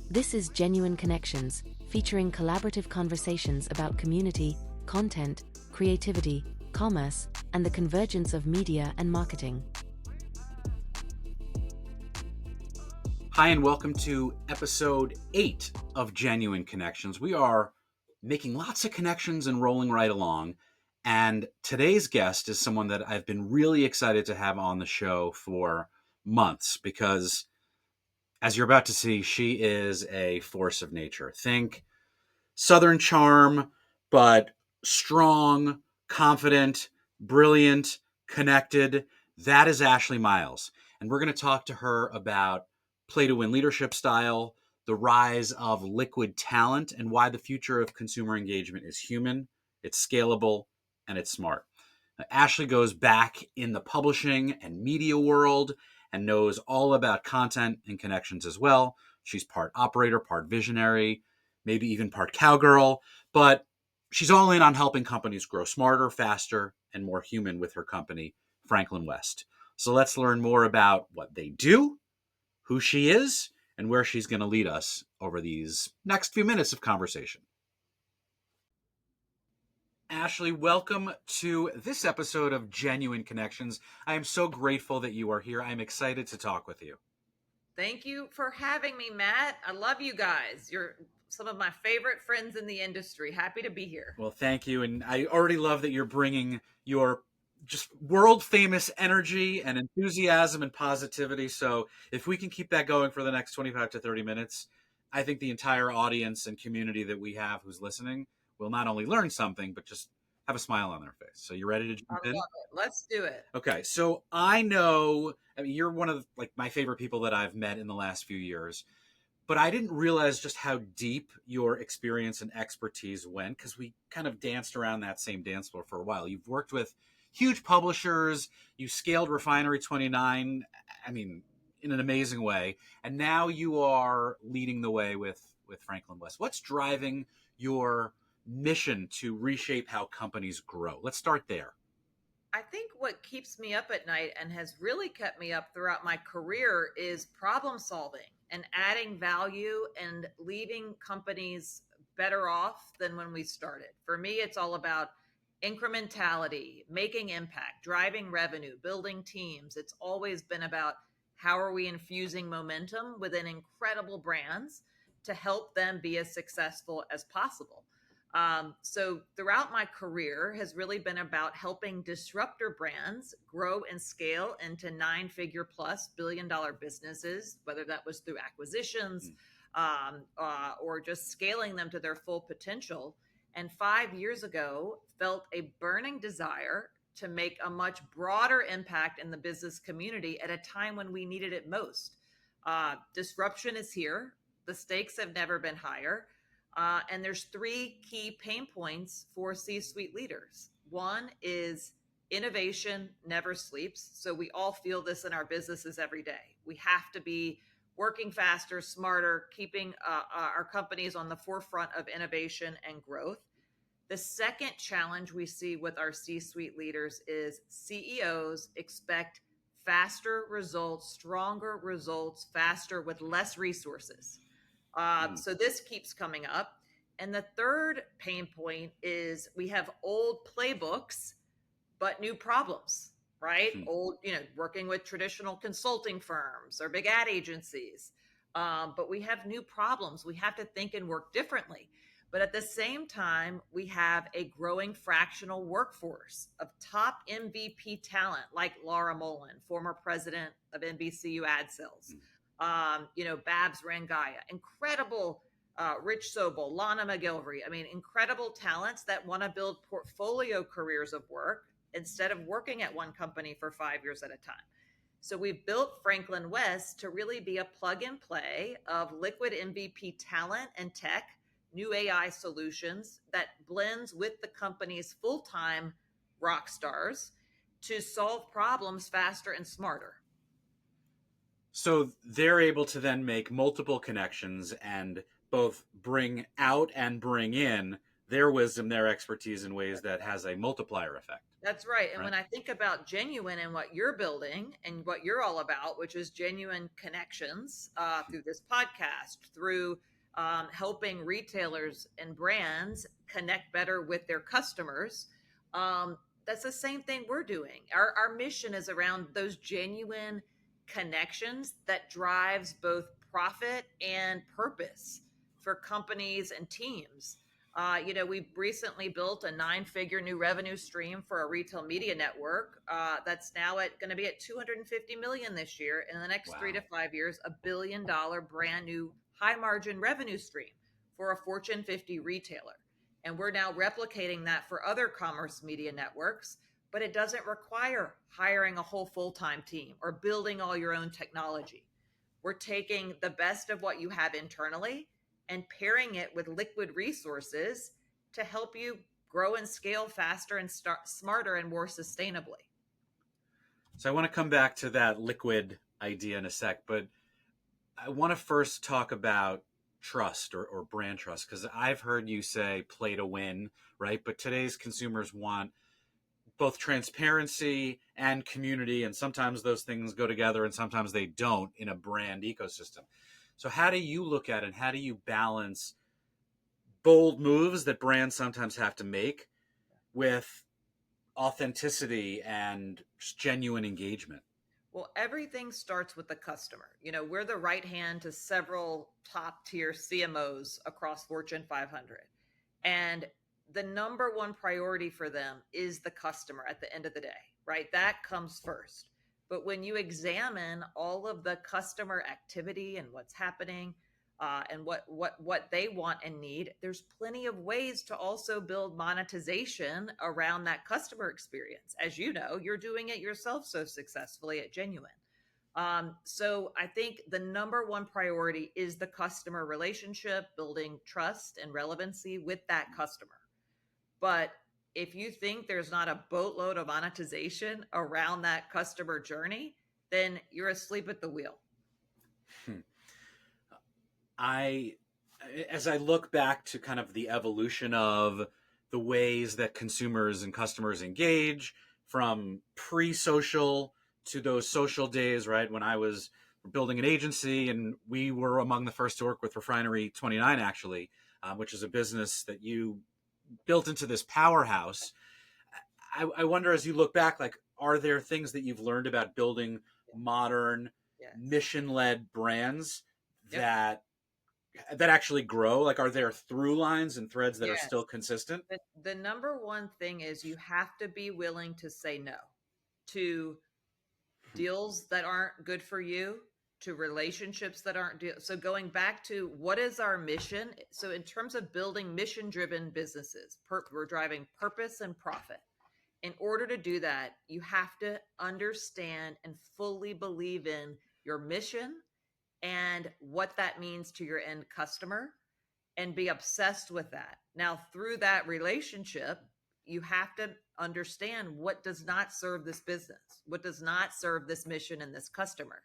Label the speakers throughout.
Speaker 1: This is Genuine Connections, featuring collaborative conversations about community, content, creativity, commerce, and the convergence of media and marketing.
Speaker 2: Hi, and welcome to episode 8 of Genuine Connections. We are making lots of connections and rolling right along. And today's guest is someone that I've been really excited to have on the show for months because, as you're about to see, she is a force of nature. Think Southern charm, but strong, confident, brilliant, connected. That is Ashley Miles. And we're going to talk to her about play to win leadership style, the rise of liquid talent, and why the future of consumer engagement is human, it's scalable, and it's smart. Ashley goes back in the publishing and media world and knows all about content and connections as well. She's part operator, part visionary, maybe even part cowgirl, but she's all in on helping companies grow smarter, faster, and more human with her company, Franklyn West. So let's learn more about what they do, who she is, and where she's going to lead us over these next few minutes of conversation. Ashley, welcome to this episode of Genuine Connections. I am so grateful that you are here. I'm excited to talk with you.
Speaker 3: Thank you for having me, Matt. I love you guys. You're some of my favorite friends in the industry. Happy to be here.
Speaker 2: Well, thank you. And I already love that you're bringing your just world famous energy and enthusiasm and positivity. So if we can keep that going for the next 25 to 30 minutes, I think the entire audience and community that we have who's listening will not only learn something, but just have a smile on their face. So you ready to
Speaker 3: I
Speaker 2: jump
Speaker 3: love
Speaker 2: in?
Speaker 3: it. Let's do it.
Speaker 2: Okay. So I know, I mean, you're one of my favorite people that I've met in the last few years, but I didn't realize just how deep your experience and expertise went because we kind of danced around that same dance floor for a while. You've worked with huge publishers, you scaled Refinery 29, I mean, in an amazing way, and now you are leading the way with Franklyn West. What's driving your mission to reshape how companies grow? Let's start there.
Speaker 3: I think what keeps me up at night and has really kept me up throughout my career is problem solving and adding value and leaving companies better off than when we started. For me, it's all about incrementality, making impact, driving revenue, building teams. It's always been about how are we infusing momentum within incredible brands to help them be as successful as possible. So throughout my career has really been about helping disruptor brands grow and scale into 9-figure plus billion-dollar businesses, whether that was through acquisitions or just scaling them to their full potential. And 5 years ago, felt a burning desire to make a much broader impact in the business community at a time when we needed it most. Disruption is here. The stakes have never been higher. And there's 3 key pain points for C-suite leaders. One is innovation never sleeps. So we all feel this in our businesses every day. We have to be working faster, smarter, keeping our companies on the forefront of innovation and growth. The second challenge we see with our C-suite leaders is CEOs expect faster results, stronger results, faster with less resources. So this keeps coming up. And the third pain point is we have old playbooks, but new problems, right? Old, working with traditional consulting firms or big ad agencies. But we have new problems. We have to think and work differently. But at the same time, we have a growing fractional workforce of top MVP talent like Laura Mullen, former president of NBCU Ad Sales. Babs Rangaya, incredible Rich Sobel, Lana McGilvery. I mean, incredible talents that want to build portfolio careers of work instead of working at one company for 5 years at a time. So we've built Franklyn West to really be a plug and play of liquid MVP talent and tech, new AI solutions that blends with the company's full-time rock stars to solve problems faster and smarter.
Speaker 2: So they're able to then make multiple connections and both bring out and bring in their wisdom, their expertise in ways that has a multiplier effect.
Speaker 3: That's right. And
Speaker 2: right?
Speaker 3: when I think about Genuine and what you're building and what you're all about, which is genuine connections through this podcast, through helping retailers and brands connect better with their customers, that's the same thing we're doing. Our mission is around those genuine connections that drives both profit and purpose for companies and teams. We recently built a 9-figure new revenue stream for a retail media network that's now at going to be at 250 million this year. In the next 3 to 5 years, $1 billion brand new high margin revenue stream for a Fortune 50 retailer. And we're now replicating that for other commerce media networks, but it doesn't require hiring a whole full-time team or building all your own technology. We're taking the best of what you have internally and pairing it with liquid resources to help you grow and scale faster and smarter and more sustainably.
Speaker 2: So I want to come back to that liquid idea in a sec, but I want to first talk about trust or brand trust, because I've heard you say play to win, right? But today's consumers want both transparency and community, and sometimes those things go together and sometimes they don't in a brand ecosystem. So how do you look at it, and how do you balance bold moves that brands sometimes have to make with authenticity and genuine engagement?
Speaker 3: Well, everything starts with the customer. We're the right hand to several top tier CMOs across Fortune 500. And the number one priority for them is the customer at the end of the day, right? That comes first. But when you examine all of the customer activity and what's happening, and what they want and need, there's plenty of ways to also build monetization around that customer experience. As you know, you're doing it yourself so successfully at Genuine. So I think the number one priority is the customer relationship, building trust and relevancy with that customer. But if you think there's not a boatload of monetization around that customer journey, then you're asleep at the wheel.
Speaker 2: As I look back to kind of the evolution of the ways that consumers and customers engage, from pre-social to those social days, right? When I was building an agency, and we were among the first to work with Refinery 29, actually, which is a business that you built into this powerhouse. I wonder, as you look back, like, are there things that you've learned about building modern, mission-led brands that actually grow? Like, are there through lines and threads that are still consistent?
Speaker 3: The number one thing is you have to be willing to say no to deals that aren't good for you, to relationships that aren't so going back to what is our mission. So in terms of building mission driven businesses, we're driving purpose and profit. In order to do that, you have to understand and fully believe in your mission and what that means to your end customer, and be obsessed with that. Now, through that relationship, you have to understand what does not serve this business, what does not serve this mission and this customer.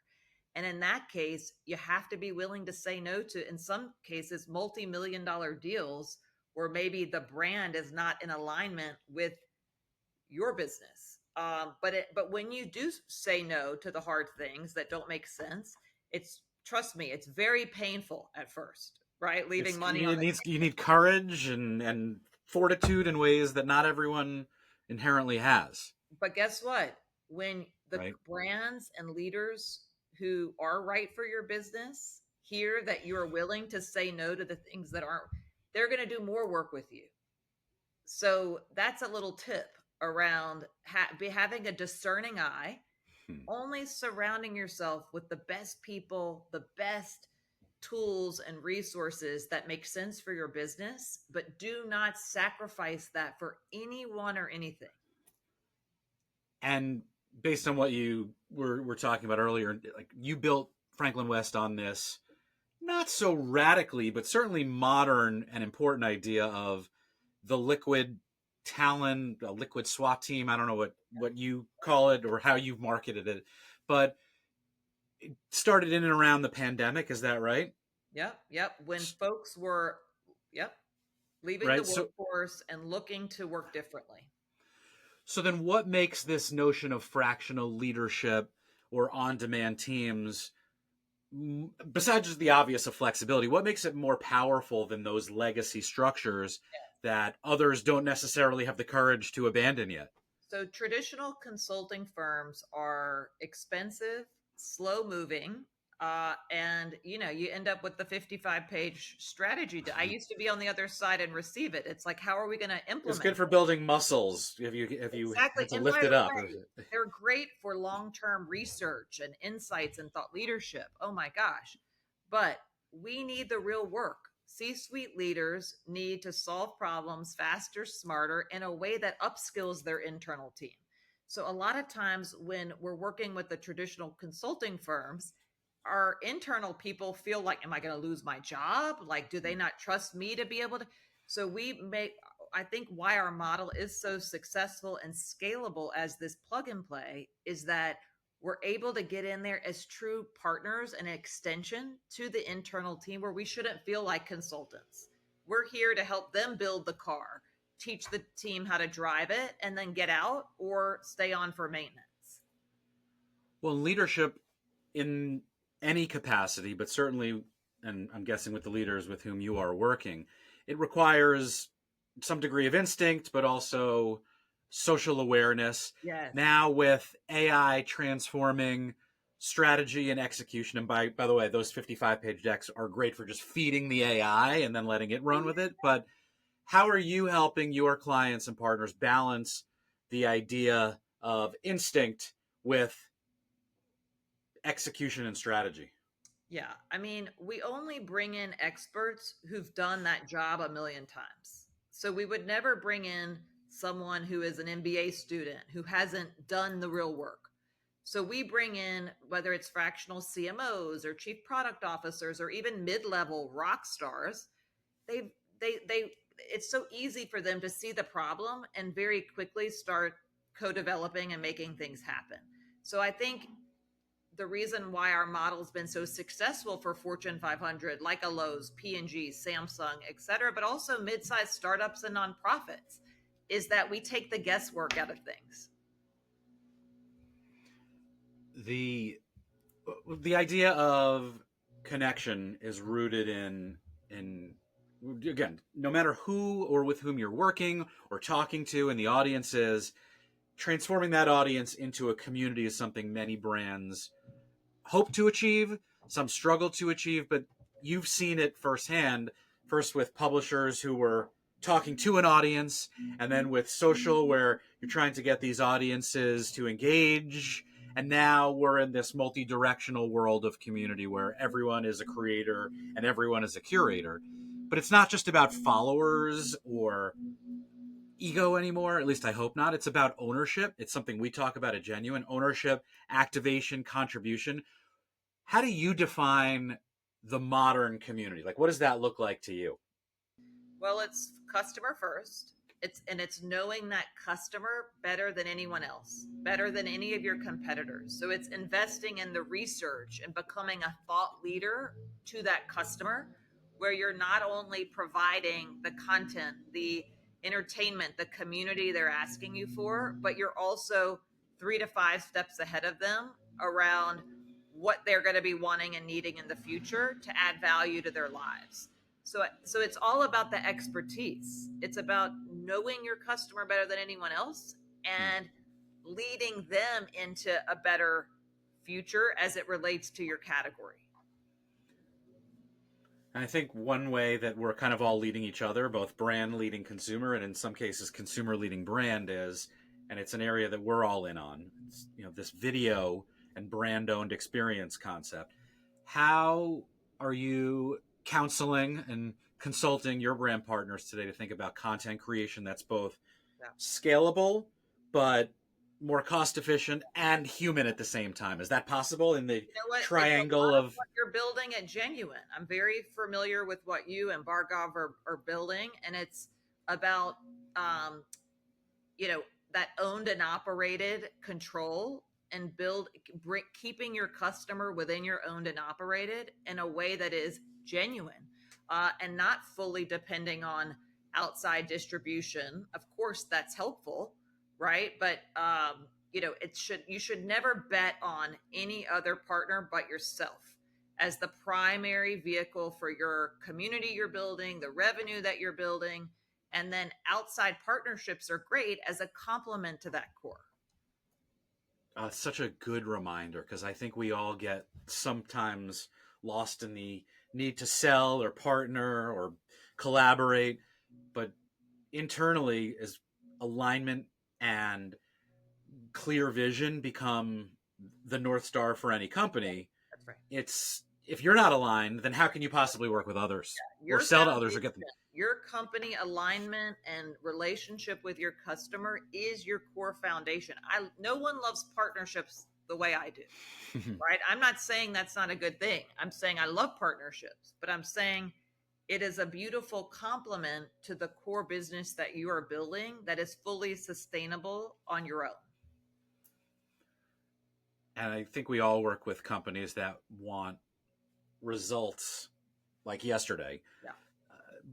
Speaker 3: And in that case, you have to be willing to say no to, in some cases, multi-million-dollar deals where maybe the brand is not in alignment with your business. But when you do say no to the hard things that don't make sense, trust me, it's very painful at first, right? Leaving money on the table.
Speaker 2: You need courage and fortitude in ways that not everyone inherently has.
Speaker 3: But guess what? When the brands and leaders who are right for your business hear that you are willing to say no to the things that aren't, they're going to do more work with you. So that's a little tip around having a discerning eye, only surrounding yourself with the best people, the best tools and resources that make sense for your business, but do not sacrifice that for anyone or anything.
Speaker 2: And based on what you were talking about earlier, like, you built Franklyn West on this not so radically, but certainly modern and important idea of the liquid talent, a liquid SWAT team. I don't know what you call it or how you've marketed it, but it started in and around the pandemic. Is that right?
Speaker 3: Yep. When folks were, leaving the workforce and looking to work differently.
Speaker 2: So then what makes this notion of fractional leadership or on-demand teams, besides just the obvious of flexibility, what makes it more powerful than those legacy structures that others don't necessarily have the courage to abandon yet?
Speaker 3: So traditional consulting firms are expensive, slow moving, and you end up with the 55-page strategy. I used to be on the other side and receive it. It's like, how are we going to
Speaker 2: It's
Speaker 3: implement
Speaker 2: good for building muscles if you
Speaker 3: exactly?
Speaker 2: had to
Speaker 3: And
Speaker 2: lift
Speaker 3: by
Speaker 2: it
Speaker 3: the
Speaker 2: up.
Speaker 3: way, they're great for long-term research and insights and thought leadership. Oh my gosh. But we need the real work. C-suite leaders need to solve problems faster, smarter, in a way that upskills their internal team. So a lot of times when we're working with the traditional consulting firms, our internal people feel like, am I going to lose my job? Like, do they not trust me to be able to? So I think why our model is so successful and scalable as this plug and play is that we're able to get in there as true partners and an extension to the internal team where we shouldn't feel like consultants. We're here to help them build the car, teach the team how to drive it, and then get out or stay on for maintenance.
Speaker 2: Well, leadership in any capacity, but certainly, and I'm guessing with the leaders with whom you are working, it requires some degree of instinct, but also social awareness.
Speaker 3: Yes.
Speaker 2: Now, with AI transforming strategy and execution, and by the way, those 55-page decks are great for just feeding the AI and then letting it run with it. But how are you helping your clients and partners balance the idea of instinct with execution and strategy?
Speaker 3: Yeah. I mean, we only bring in experts who've done that job a million times. So we would never bring in someone who is an MBA student who hasn't done the real work. So we bring in, whether it's fractional CMOs or chief product officers or even mid-level rock stars, they it's so easy for them to see the problem and very quickly start co-developing and making things happen. So I think the reason why our model's been so successful for Fortune 500, like a Lowe's, P&G, Samsung, et cetera, but also mid-sized startups and nonprofits, is that we take the guesswork out of things.
Speaker 2: the the idea of connection is rooted in again, no matter who or with whom you're working or talking to, and the audience is, transforming that audience into a community is something many brands hope to achieve, some struggle to achieve, but you've seen it firsthand, first with publishers who were talking to an audience, and then with social, where you're trying to get these audiences to engage. And now we're in this multi directional world of community where everyone is a creator and everyone is a curator. But it's not just about followers or ego anymore. At least I hope not. It's about ownership. It's something we talk about at Genuine: ownership, activation, contribution. How do you define the modern community? Like, what does that look like to you?
Speaker 3: Well, it's customer first. It's knowing that customer better than anyone else, better than any of your competitors. So it's investing in the research and becoming a thought leader to that customer, where you're not only providing the content, the entertainment, the community they're asking you for, but you're also 3 to 5 steps ahead of them around what they're going to be wanting and needing in the future to add value to their lives. So it's all about the expertise. It's about knowing your customer better than anyone else and leading them into a better future as it relates to your category.
Speaker 2: And I think one way that we're kind of all leading each other, both brand leading consumer and in some cases consumer leading brand, is, and it's an area that we're all in on, it's, this video and brand owned experience concept. How are you counseling and consulting your brand partners today to think about content creation that's both
Speaker 3: Yeah.
Speaker 2: scalable but more cost efficient and human at the same time? Is that possible in the
Speaker 3: You know what? It's a
Speaker 2: triangle
Speaker 3: lot of
Speaker 2: of?
Speaker 3: what you're building at Genuine. I'm very familiar with what you and Bargov are building, and it's about um, you know that owned and operated control and keeping your customer within your owned and operated in a way that is genuine, and not fully depending on outside distribution. Of course that's helpful, right? But you should never bet on any other partner but yourself as the primary vehicle for your community you're building, the revenue that you're building, and then outside partnerships are great as a complement to that core.
Speaker 2: It's such a good reminder, because I think we all get sometimes lost in the need to sell or partner or collaborate, but internally, as alignment and clear vision become the North Star for any company,
Speaker 3: That's right.
Speaker 2: it's, if you're not aligned, then how can you possibly work with others or sell to others or get them?
Speaker 3: Your company alignment and relationship with your customer is your core foundation. No one loves partnerships the way I do, right? I'm not saying that's not a good thing. I'm saying I love partnerships, but I'm saying it is a beautiful complement to the core business that you are building that is fully sustainable on your own.
Speaker 2: And I think we all work with companies that want results like yesterday.
Speaker 3: Yeah.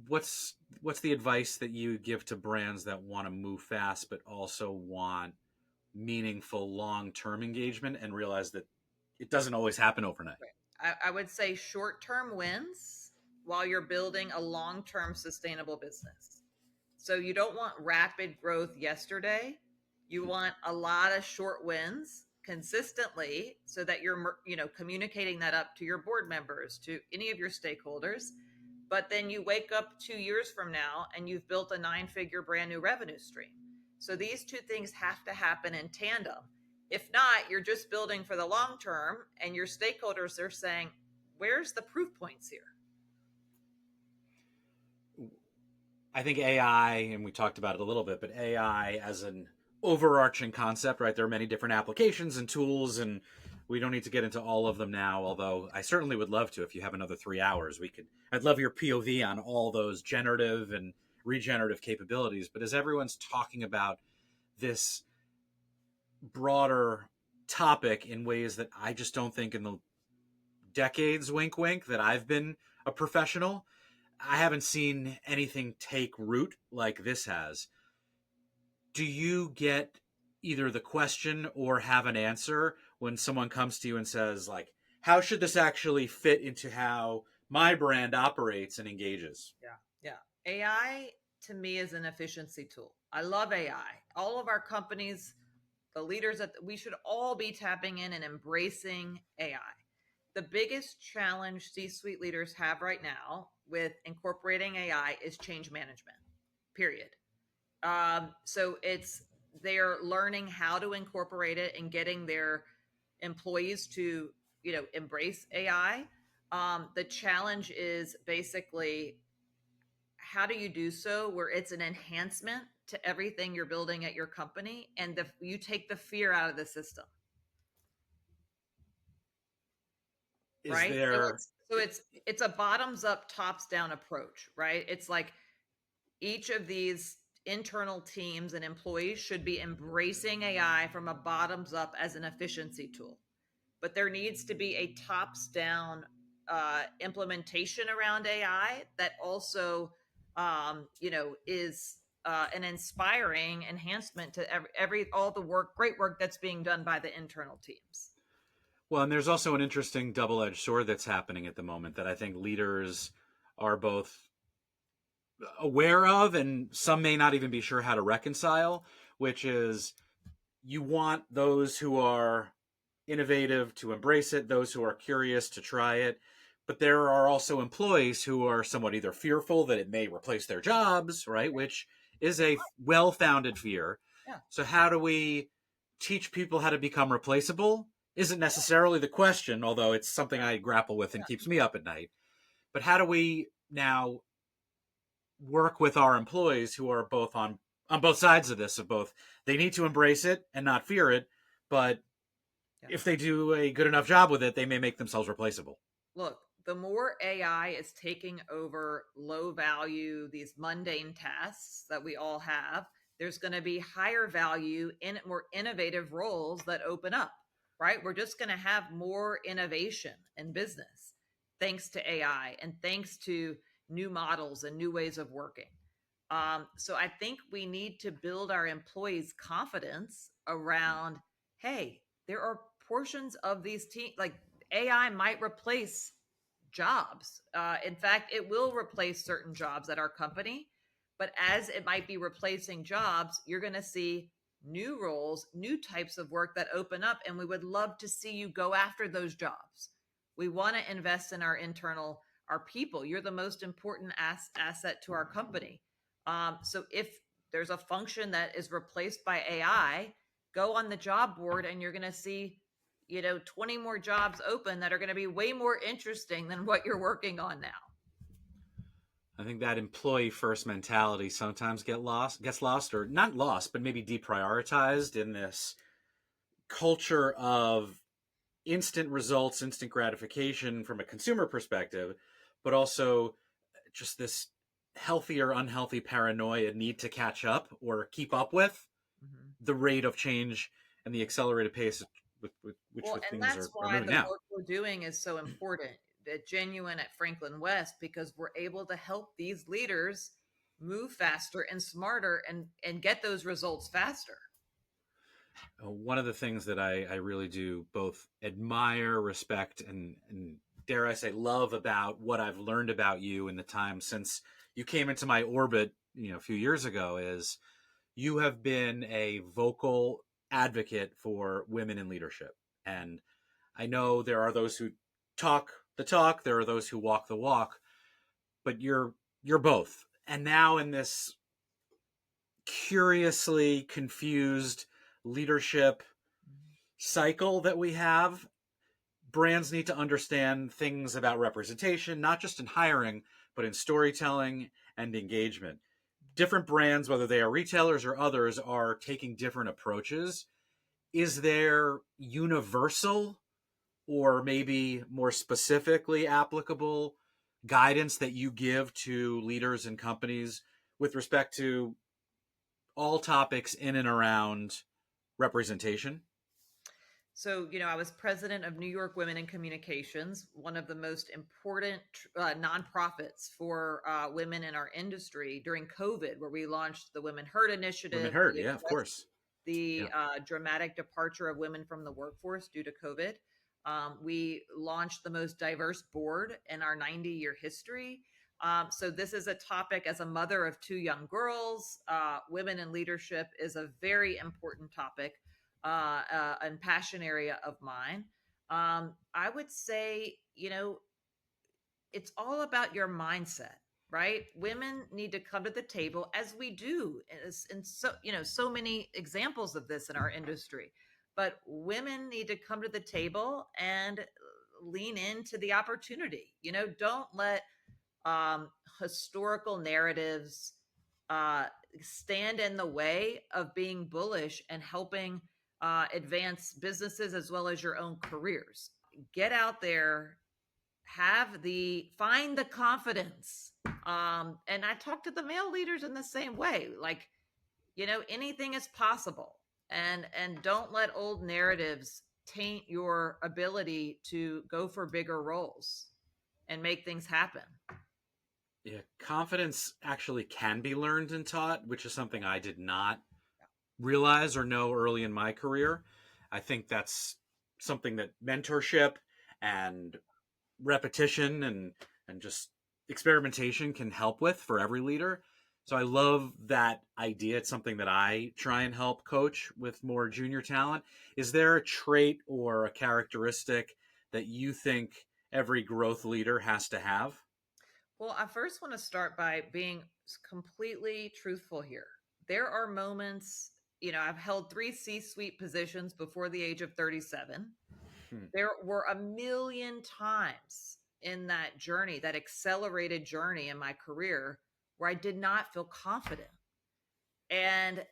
Speaker 2: What's the advice that you give to brands that want to move fast but also want meaningful long-term engagement and realize that it doesn't always happen overnight?
Speaker 3: Right. I would say short-term wins while you're building a long-term sustainable business. So you don't want rapid growth yesterday. You want a lot of short wins consistently so that you're communicating that up to your board members, to any of your stakeholders. But then you wake up 2 years from now and you've built a 9-figure brand new revenue stream. So these two things have to happen in tandem. If not, you're just building for the long term and your stakeholders are saying, where's the proof points here?
Speaker 2: I think AI, and we talked about it a little bit, but AI as an overarching concept, right? There are many different applications and tools, and we don't need to get into all of them now, although I certainly would love to. If you have another 3 hours, I'd love your POV on all those generative and regenerative capabilities. But as everyone's talking about this broader topic in ways that I just don't think in the decades, wink, wink, that I've been a professional, I haven't seen anything take root like this has. Do you get either the question or have an answer when someone comes to you and says, like, how should this actually fit into how my brand operates and engages?
Speaker 3: Yeah. AI to me is an efficiency tool. I love AI. All of our companies, the leaders we should all be tapping in and embracing AI. The biggest challenge C-suite leaders have right now with incorporating AI is change management, period. So they're learning how to incorporate it and getting their employees to, embrace AI. The challenge is basically, how do you do so where it's an enhancement to everything you're building at your company and you take the fear out of the system? Right. So it's a bottoms up, tops down approach, right? It's like each of these internal teams and employees should be embracing AI from a bottoms up as an efficiency tool. But there needs to be a tops down implementation around AI that also, is an inspiring enhancement to all the great work that's being done by the internal teams.
Speaker 2: Well, and there's also an interesting double-edged sword that's happening at the moment that I think leaders are both aware of, and some may not even be sure how to reconcile, which is you want those who are innovative to embrace it, those who are curious to try it. But there are also employees who are somewhat either fearful that it may replace their jobs, right? Which is a well-founded fear.
Speaker 3: Yeah.
Speaker 2: So how do we teach people how to become replaceable? Isn't necessarily the question, although it's something I grapple with and keeps me up at night. But how do we now work with our employees who are both on both sides of this, of both they need to embrace it and not fear it, but if they do a good enough job with it, they may make themselves replaceable.
Speaker 3: Look, the more AI is taking over low value, these mundane tasks that we all have, there's going to be higher value in more innovative roles that open up, right? We're just going to have more innovation in business thanks to AI and thanks to new models and new ways of working. So I think we need to build our employees' confidence around, hey, there are portions of these teams, like AI might replace jobs. In fact, it will replace certain jobs at our company. But as it might be replacing jobs, you're going to see new roles, new types of work that open up. And we would love to see you go after those jobs. We want to invest in our people. You're the most important asset to our company. So if there's a function that is replaced by AI, go on the job board and you're going to see 20 more jobs open that are going to be way more interesting than what you're working on now.
Speaker 2: I think that employee first mentality sometimes gets lost, or not lost, but maybe deprioritized in this culture of instant results, instant gratification from a consumer perspective, but also just this healthy or unhealthy paranoia need to catch up or keep up with the rate of change and the accelerated pace with which
Speaker 3: Well, and
Speaker 2: things
Speaker 3: that's
Speaker 2: are
Speaker 3: why
Speaker 2: moving
Speaker 3: the
Speaker 2: now.
Speaker 3: work we're doing is so important at Genuine at Franklyn West, because we're able to help these leaders move faster and smarter and get those results faster.
Speaker 2: One of the things that I really do both admire, respect, and dare I say love about what I've learned about you in the time since you came into my orbit, a few years ago, is you have been a vocal advocate for women in leadership. And I know there are those who talk the talk, there are those who walk the walk, but you're both. And now in this curiously confused leadership cycle that we have, brands need to understand things about representation, not just in hiring, but in storytelling and engagement. Different brands, whether they are retailers or others, are taking different approaches. Is there universal or maybe more specifically applicable guidance that you give to leaders and companies with respect to all topics in and around representation?
Speaker 3: So, I was president of New York Women in Communications, one of the most important nonprofits for women in our industry during COVID, where we launched the Women Heard
Speaker 2: Women
Speaker 3: Initiative.
Speaker 2: heard,
Speaker 3: We
Speaker 2: yeah, of
Speaker 3: addressed
Speaker 2: course.
Speaker 3: the
Speaker 2: Yeah.
Speaker 3: dramatic departure of women from the workforce due to COVID. We launched the most diverse board in our 90-year history. So this is a topic. As a mother of two young girls, women in leadership is a very important topic and passion area of mine. I would say, it's all about your mindset, right? Women need to come to the table, as we do, and so many examples of this in our industry. But women need to come to the table and lean into the opportunity. Don't let historical narratives uh, stand in the way of being bullish and helping advance businesses as well as your own careers. Get out there, find the confidence. And I talk to the male leaders in the same way. Like, anything is possible, and don't let old narratives taint your ability to go for bigger roles and make things happen.
Speaker 2: Yeah, confidence actually can be learned and taught, which is something I did not realize or know early in my career. I think that's something that mentorship and repetition and just experimentation can help with for every leader. So I love that idea. It's something that I try and help coach with more junior talent. Is there a trait or a characteristic that you think every growth leader has to have?
Speaker 3: Well, I first want to start by being completely truthful here. There are moments, I've held 3 C-suite positions before the age of 37.
Speaker 2: Hmm.
Speaker 3: There were a million times in that journey, that accelerated journey in my career, where I did not feel confident. And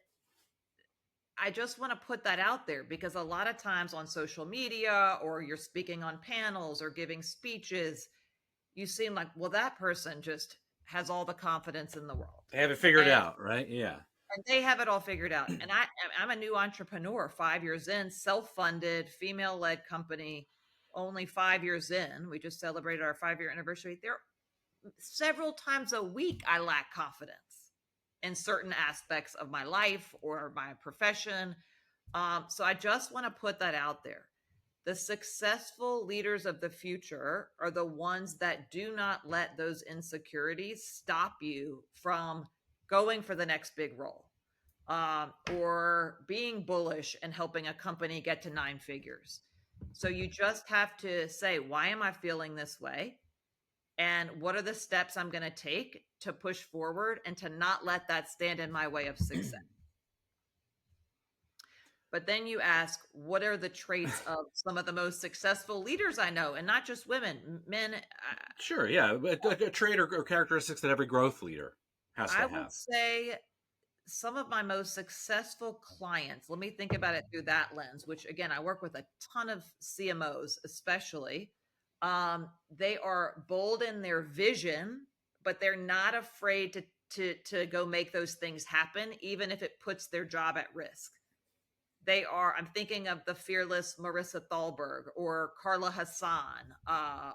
Speaker 3: I just want to put that out there, because a lot of times on social media, or you're speaking on panels or giving speeches, you seem like, well, that person just has all the confidence in the world.
Speaker 2: They have it figured
Speaker 3: And,
Speaker 2: out, right? Yeah.
Speaker 3: and they have it all figured out. And I'm a new entrepreneur, 5 years in, self-funded, female-led company, only 5 years in. We just celebrated our 5-year anniversary. There several times a week I lack confidence. in certain aspects of my life or my profession. So I just want to put that out there. The successful leaders of the future are the ones that do not let those insecurities stop you from going for the next big role, or being bullish and helping a company get to 9 figures. So you just have to say, why am I feeling this way? And what are the steps I'm going to take to push forward and to not let that stand in my way of success? But then you ask, what are the traits of some of the most successful leaders I know? And not just women, men.
Speaker 2: Sure, yeah. A trait or characteristics that every growth leader has to
Speaker 3: I would
Speaker 2: have.
Speaker 3: say some of my most successful clients, let me think about it through that lens, which again, I work with a ton of CMOs, especially. They are bold in their vision, but they're not afraid to go make those things happen, even if it puts their job at risk. I'm thinking of the fearless Marissa Thalberg or Carla Hassan,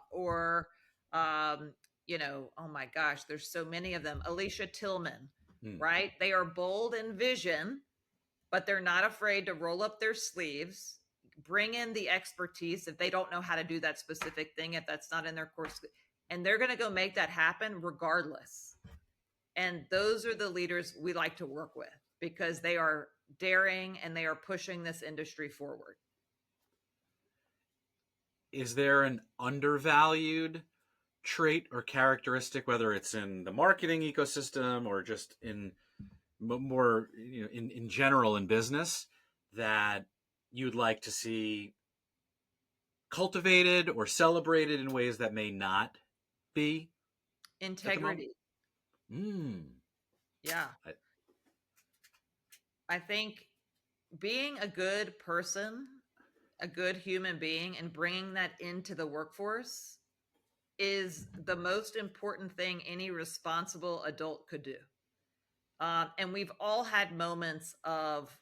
Speaker 3: or, oh my gosh, there's so many of them. Alicia Tillman, right? They are bold in vision, but they're not afraid to roll up their sleeves, bring in the expertise if they don't know how to do that specific thing, if that's not in their course, and they're going to go make that happen regardless. And those are the leaders we like to work with because they are daring and they are pushing this industry forward.
Speaker 2: Is there an undervalued trait or characteristic, whether it's in the marketing ecosystem or just in more, in general in business, that you'd like to see cultivated or celebrated in ways that may not be?
Speaker 3: Integrity. Yeah. I think being a good person, a good human being, and bringing that into the workforce is the most important thing any responsible adult could do. And we've all had moments of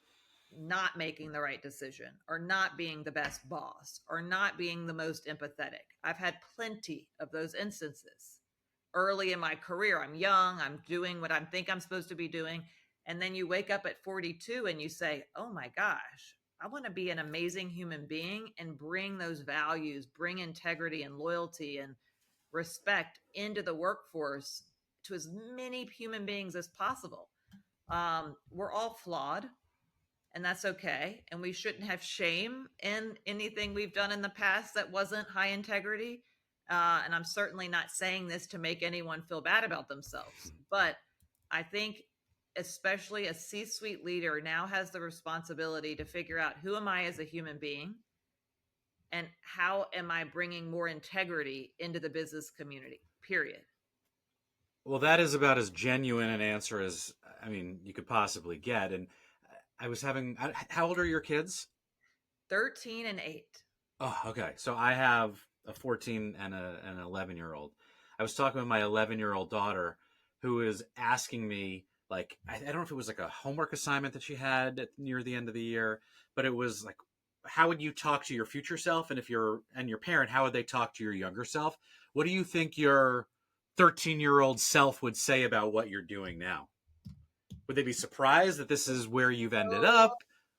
Speaker 3: not making the right decision, or not being the best boss, or not being the most empathetic. I've had plenty of those instances early in my career. I'm young, I'm doing what I think I'm supposed to be doing. And then you wake up at 42 and you say, oh my gosh, I want to be an amazing human being and bring those values, bring integrity and loyalty and respect into the workforce to as many human beings as possible. We're all flawed, and that's okay. And we shouldn't have shame in anything we've done in the past that wasn't high integrity. And I'm certainly not saying this to make anyone feel bad about themselves, but I think especially a C-suite leader now has the responsibility to figure out, who am I as a human being and how am I bringing more integrity into the business community, period.
Speaker 2: Well, that is about as genuine an answer as, you could possibly get. And how old are your kids?
Speaker 3: 13 and 8.
Speaker 2: Oh, okay. So I have a 14 and an 11-year-old. I was talking with my 11-year-old daughter, who is asking me, like, I don't know if it was like a homework assignment that she had near the end of the year, but it was like, how would you talk to your future self? And your parent, how would they talk to your younger self? What do you think your 13-year-old self would say about what you're doing now? Would they be surprised that this is where you've ended up?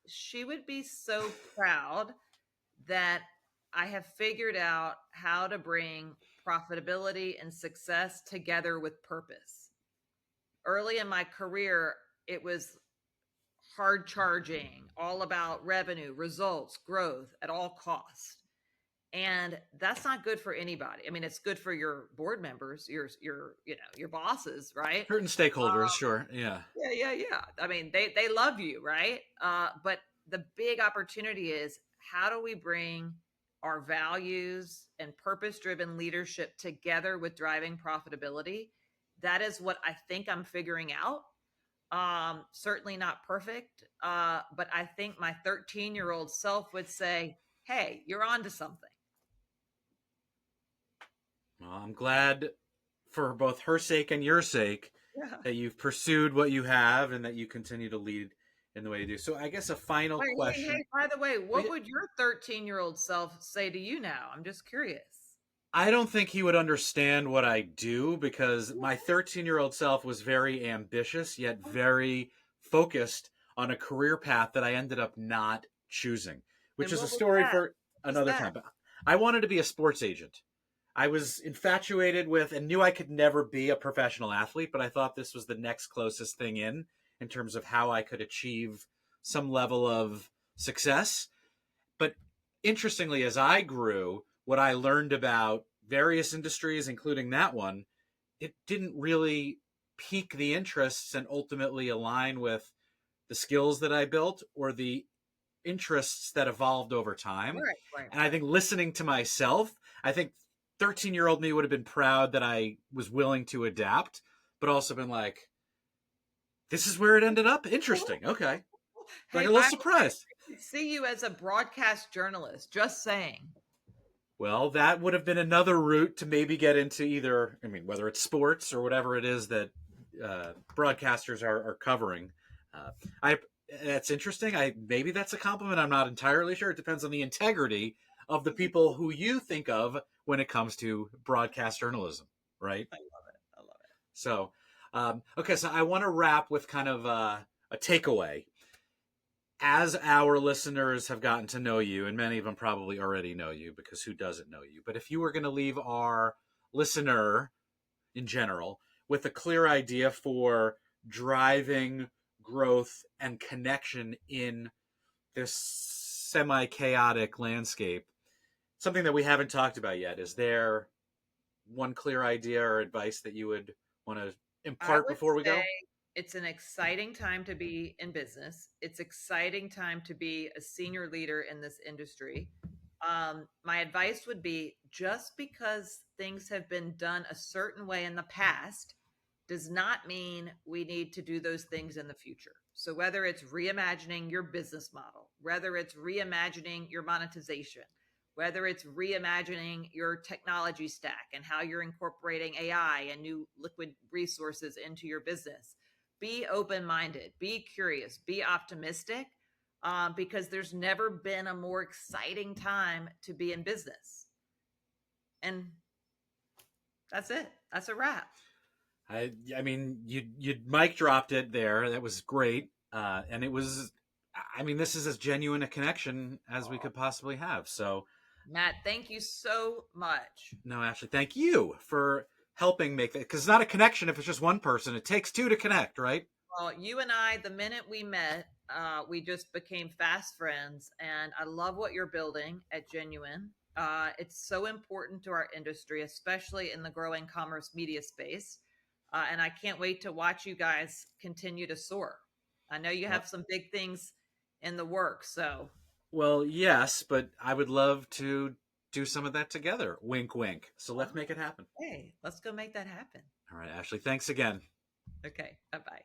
Speaker 3: She would be so proud that I have figured out how to bring profitability and success together with purpose. Early in my career, it was hard charging, all about revenue, results, growth at all costs. And that's not good for anybody. I mean, it's good for your board members, your bosses, right?
Speaker 2: Certain stakeholders, sure. Yeah.
Speaker 3: Yeah. I mean, they love you, right? But the big opportunity is, how do we bring our values and purpose-driven leadership together with driving profitability? That is what I think I'm figuring out. Certainly not perfect, but I think my 13-year-old self would say, hey, you're onto something.
Speaker 2: Well, I'm glad for both her sake and your sake that you've pursued what you have and that you continue to lead in the way you do. So I guess a final question.
Speaker 3: Hey, by the way, what would your 13-year-old self say to you now? I'm just curious.
Speaker 2: I don't think he would understand what I do because my 13-year-old self was very ambitious, yet very focused on a career path that I ended up not choosing, which
Speaker 3: And
Speaker 2: is a
Speaker 3: what was
Speaker 2: story
Speaker 3: that?
Speaker 2: for
Speaker 3: What was
Speaker 2: another
Speaker 3: that?
Speaker 2: time. But I wanted to be a sports agent. I was infatuated with and knew I could never be a professional athlete, but I thought this was the next closest thing in terms of how I could achieve some level of success. But interestingly, as I grew, what I learned about various industries, including that one, it didn't really pique the interests and ultimately align with the skills that I built or the interests that evolved over time.
Speaker 3: Right, right,
Speaker 2: And I
Speaker 3: right.
Speaker 2: think listening to myself, I think 13-year-old me would have been proud that I was willing to adapt, but also been like, this is where it ended up. Interesting. Okay. Like
Speaker 3: Hey,
Speaker 2: a little
Speaker 3: I
Speaker 2: surprised.
Speaker 3: could see you as a broadcast journalist. Just saying.
Speaker 2: Well, that would have been another route to maybe get into either, I mean, whether it's sports or whatever it is that broadcasters are covering. Uh, I That's interesting. I maybe that's a compliment. I'm not entirely sure. It depends on the integrity of the people who you think of when it comes to broadcast journalism, right?
Speaker 3: I love it. I love it.
Speaker 2: So, okay, so I want to wrap with kind of a takeaway as our listeners have gotten to know you, and many of them probably already know you because who doesn't know you? But if you were going to leave our listener in general with a clear idea for driving growth and connection in this semi chaotic landscape, something that we haven't talked about yet, is there one clear idea or advice that you would want to
Speaker 3: I
Speaker 2: impart
Speaker 3: would
Speaker 2: before we
Speaker 3: say
Speaker 2: go?
Speaker 3: it's an exciting time to be in business. It's exciting time to be a senior leader in this industry. My advice would be just because things have been done a certain way in the past does not mean we need to do those things in the future. So, whether it's reimagining your business model, whether it's reimagining your monetization, whether it's reimagining your technology stack and how you're incorporating AI and new liquid resources into your business, be open minded, be curious, be optimistic, because there's never been a more exciting time to be in business. And that's it. That's a wrap.
Speaker 2: I mean, you mic dropped it there. That was great, and it was. I mean, this is as genuine a connection as we could possibly have. So,
Speaker 3: Matt, thank you so much.
Speaker 2: no, actually, thank you for helping make that because it's not a connection if it's just one person. It takes two to connect, right?
Speaker 3: Well, you and I, the minute we met, we just became fast friends. And I love what you're building at Genuine. It's so important to our industry, especially in the growing commerce media space. And I can't wait to watch you guys continue to soar. I know you have
Speaker 2: Well,
Speaker 3: some big things in the works. So,
Speaker 2: well, yes, but I would love to do some of that together. Wink, wink. So let's
Speaker 3: well,
Speaker 2: make it happen.
Speaker 3: hey, let's go make that happen.
Speaker 2: All right, Ashley. Thanks again.
Speaker 3: Okay. Bye bye.